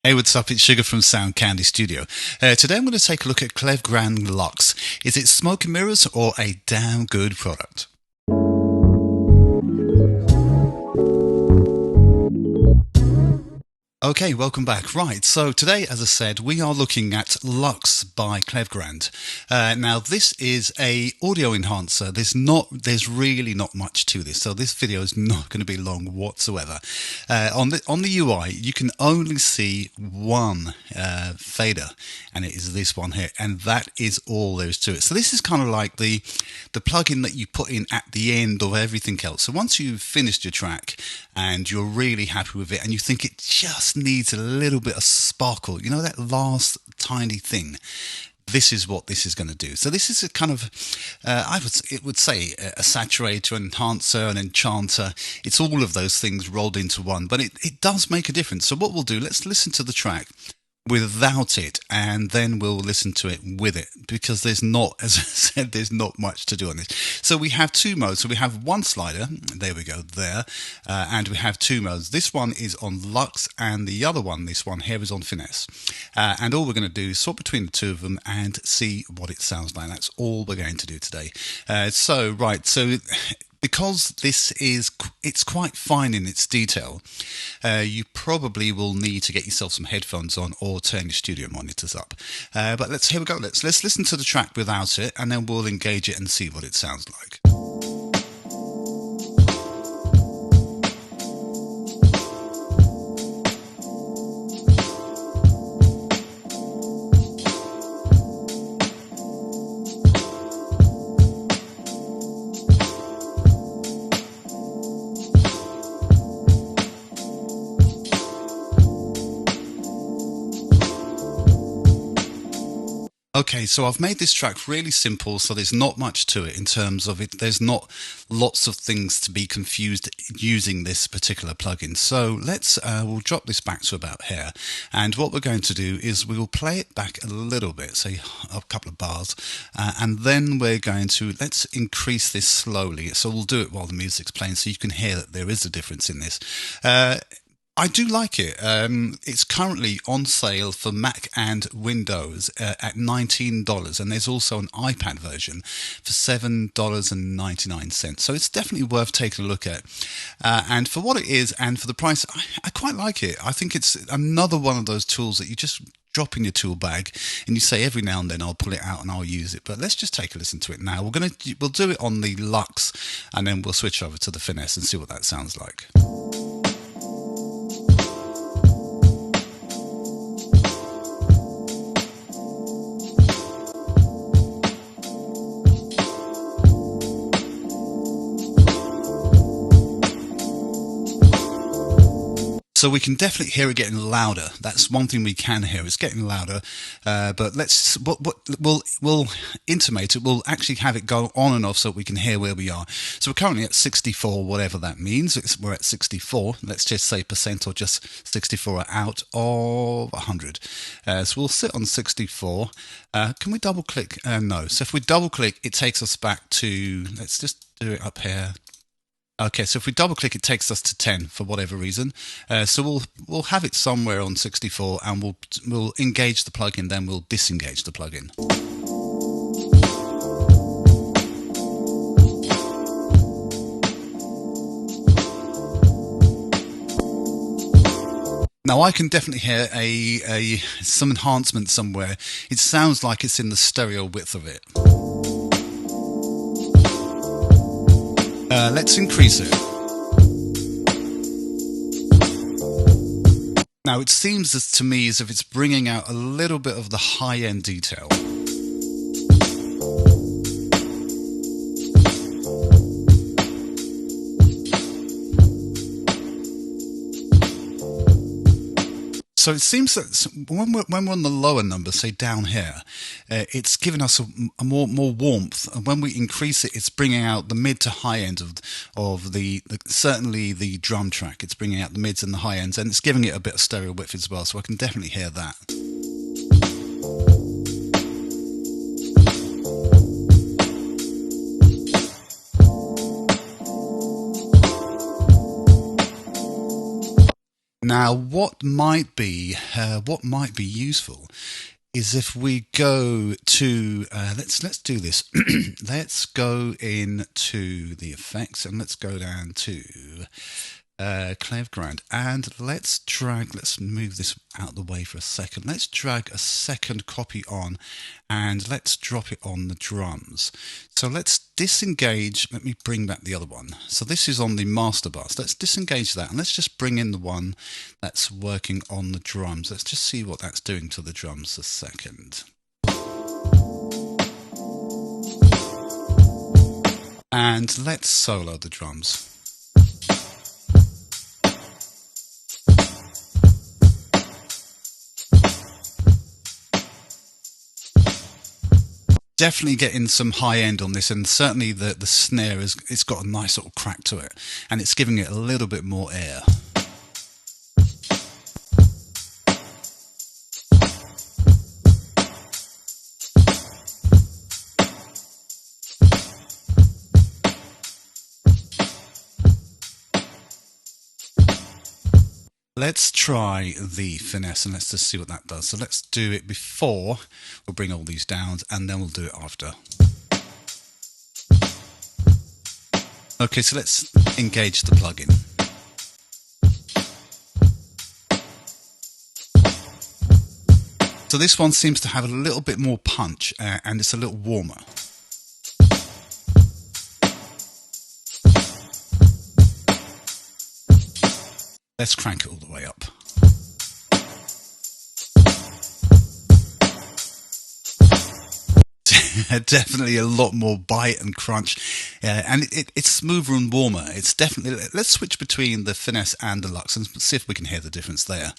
Hey, what's up? It's Sugar from Sound Candy Studio. Today I'm going to take a look at Klevgrand LUXE. Is it smoke and mirrors or a damn good product? Okay, welcome back. Right, so today, as I said, we are looking at LUXE by Klevgrand. Now, this is a audio enhancer. There's really not much to this, so this video is not going to be long whatsoever. On the UI, you can only see one fader, and it is this one here, and that is all there is to it. So this is kind of like the plugin that you put in at the end of everything else. So once you've finished your track and you're really happy with it, and you think it just needs a little bit of sparkle, you know, that last tiny thing, this is what this is going to do. So this is a kind of, it would say a saturator, enhancer, an enchanter. It's all of those things rolled into one, but it does make a difference. So what we'll do, let's listen to the track without it, and then we'll listen to it with it, because there's not, as I said, there's not much to do on this. So we have two modes. So we have one slider, there we go, there, and we have two modes. This one is on LUXE, and the other one, this one here, is on Finesse. And all we're going to do is swap between the two of them and see what it sounds like. That's all we're going to do today. So because it's quite fine in its detail, you probably will need to get yourself some headphones on or turn your studio monitors up. But here we go. Let's listen to the track without it, and then we'll engage it and see what it sounds like. Okay, so I've made this track really simple, so there's not much to it in terms of it. There's not lots of things to be confused using this particular plugin. So we'll drop this back to about here. And what we're going to do is we will play it back a little bit, say a couple of bars, and then we're going to, let's increase this slowly. So we'll do it while the music's playing so you can hear that there is a difference in this. I do like it. It's currently on sale for Mac and Windows at $19, and there's also an iPad version for $7.99. So it's definitely worth taking a look at. And for what it is and for the price, I quite like it. I think it's another one of those tools that you just drop in your tool bag and you say every now and then I'll pull it out and I'll use it. But let's just take a listen to it now. We'll do it on the LUXE, and then we'll switch over to the Finesse and see what that sounds like. So we can definitely hear it getting louder. That's one thing we can hear. It's getting louder. But we'll intimate it. We'll actually have it go on and off so we can hear where we are. So we're currently at 64, whatever that means. We're at 64. Let's just say percent, or just 64 out of 100. So we'll sit on 64. Can we double click? No. So if we double click, it takes us back to, let's just do it up here. Okay, so if we double click, it takes us to 10 for whatever reason. So we'll have it somewhere on 64, and we'll engage the plugin, then we'll disengage the plugin. Now I can definitely hear some enhancement somewhere. It sounds like it's in the stereo width of it. Let's increase it. Now it seems to me as if it's bringing out a little bit of the high-end detail. So it seems that when we're on the lower number, say down here, it's giving us a more warmth. And when we increase it, it's bringing out the mid to high end of the certainly the drum track. It's bringing out the mids and the high ends, and it's giving it a bit of stereo width as well. So I can definitely hear that. Now, what might be useful is if we go to let's do this. Let's go into the effects and let's go down to Klevgrand, and let's move this out of the way for a second. Let's drag a second copy on and let's drop it on the drums. So let's disengage. Let me bring back the other one. So this is on the master bus. Let's disengage that and let's just bring in the one that's working on the drums. Let's just see what that's doing to the drums a second. And let's solo the drums. Definitely getting some high end on this, and certainly the snare it's got a nice little crack to it, and it's giving it a little bit more air. Let's try the Finesse and let's just see what that does. So let's do it before, we'll bring all these down, and then we'll do it after. Okay, so let's engage the plugin. So this one seems to have a little bit more punch and it's a little warmer. Let's crank it all the way up. Definitely a lot more bite and crunch, and it's smoother and warmer. It's definitely. Let's switch between the Finesse and the Luxe and see if we can hear the difference there.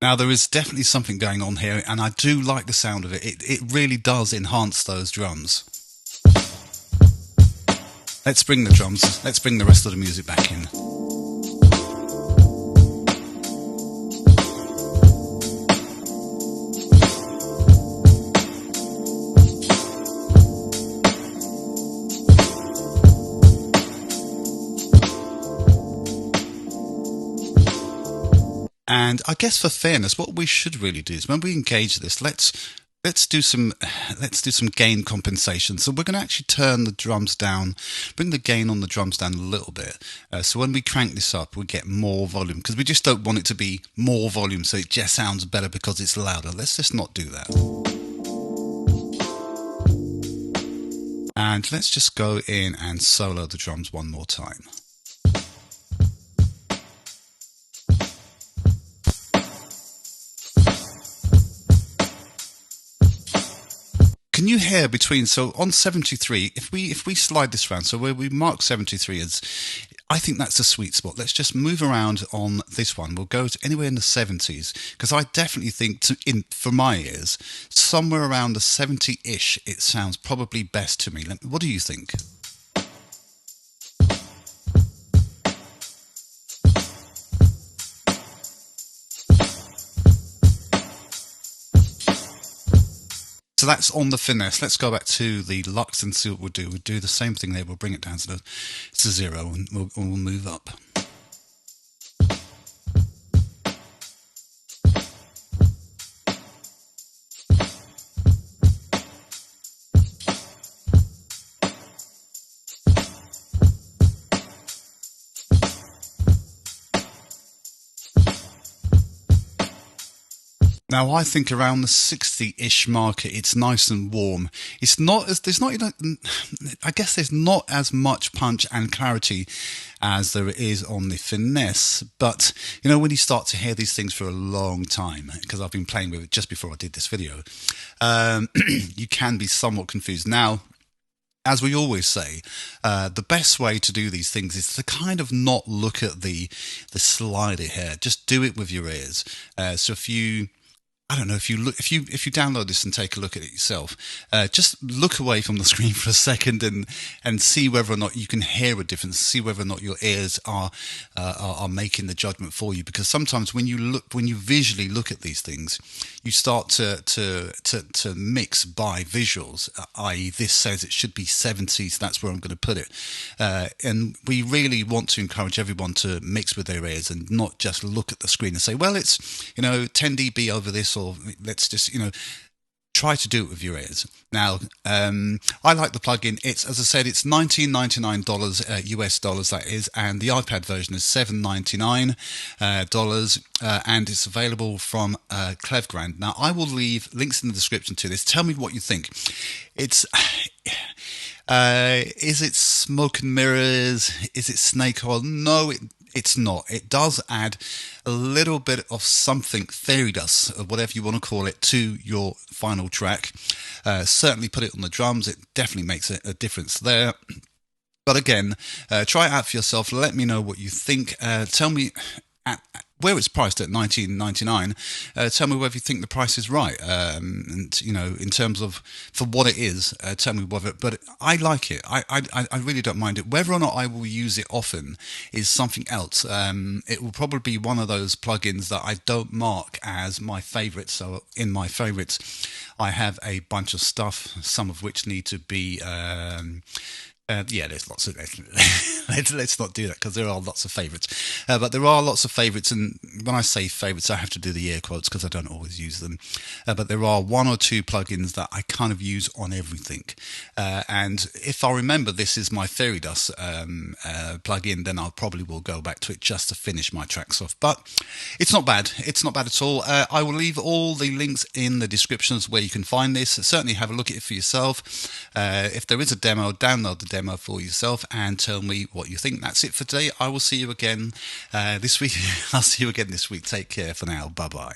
Now, there is definitely something going on here, and I do like the sound of it. It really does enhance those drums. Let's bring the drums, let's bring the rest of the music back in. And I guess for fairness, what we should really do is when we engage this, let's do some gain compensation. So we're going to actually turn the drums down, bring the gain on the drums down a little bit. So when we crank this up, we get more volume, because we just don't want it to be more volume so it just sounds better because it's louder. Let's just not do that. And let's just go in and solo the drums one more time. Can you hear between, so on 73, if we slide this around, so where we mark 73 as, I think that's the sweet spot. Let's just move around on this one. We'll go to anywhere in the 70s, because I definitely think, for my ears, somewhere around the 70-ish, it sounds probably best to me. What do you think? So that's on the Finesse. Let's go back to the Luxe and see what we'll do. We'll do the same thing there. We'll bring it down to 0 and we'll move up. Now, I think around the 60-ish mark, it's nice and warm. It's not as, I guess there's not as much punch and clarity as there is on the Finesse. But, you know, when you start to hear these things for a long time, because I've been playing with it just before I did this video, you can be somewhat confused. Now, as we always say, the best way to do these things is to kind of not look at the slider here. Just do it with your ears. So if you I don't know if you look if you download this and take a look at it yourself. Just look away from the screen for a second and see whether or not you can hear a difference. See whether or not your ears are making the judgment for you. Because sometimes when you visually look at these things, you start to mix by visuals. I.e., this says it should be 70, so that's where I'm going to put it. And we really want to encourage everyone to mix with their ears and not just look at the screen and say, well, it's 10 dB over this, or let's just try to do it with your ears. Now, I like the plugin. It's, as I said, it's $19.99 US dollars, that is, and the iPad version is $7.99 dollars, and it's available from Klevgrand. Now, I will leave links in the description to this. Tell me what you think. It's is it smoke and mirrors? Is it snake oil? No, it's not. It does add a little bit of something, fairy dust, or whatever you want to call it, to your final track. Certainly put it on the drums. It definitely makes a difference there. But again, try it out for yourself. Let me know what you think. Tell me where it's priced at $19.99. Tell me whether you think the price is right, and in terms of for what it is. Tell me whether. But I like it. I really don't mind it. Whether or not I will use it often is something else. It will probably be one of those plugins that I don't mark as my favourite. So in my favourites, I have a bunch of stuff, some of which need to be. Yeah, there's lots of let's not do that, because there are lots of favourites, but there are lots of favourites, and when I say favourites, I have to do the air quotes because I don't always use them, but there are one or two plugins that I kind of use on everything, and if I remember this is my fairy dust plugin, then I probably will go back to it just to finish my tracks off. But it's not bad at all. I will leave all the links in the descriptions where you can find this. Certainly have a look at it for yourself. If there is a demo, download the demo for yourself and tell me what you think. That's it for today. I will see you again this week. I'll see you again this week. Take care for now. Bye bye.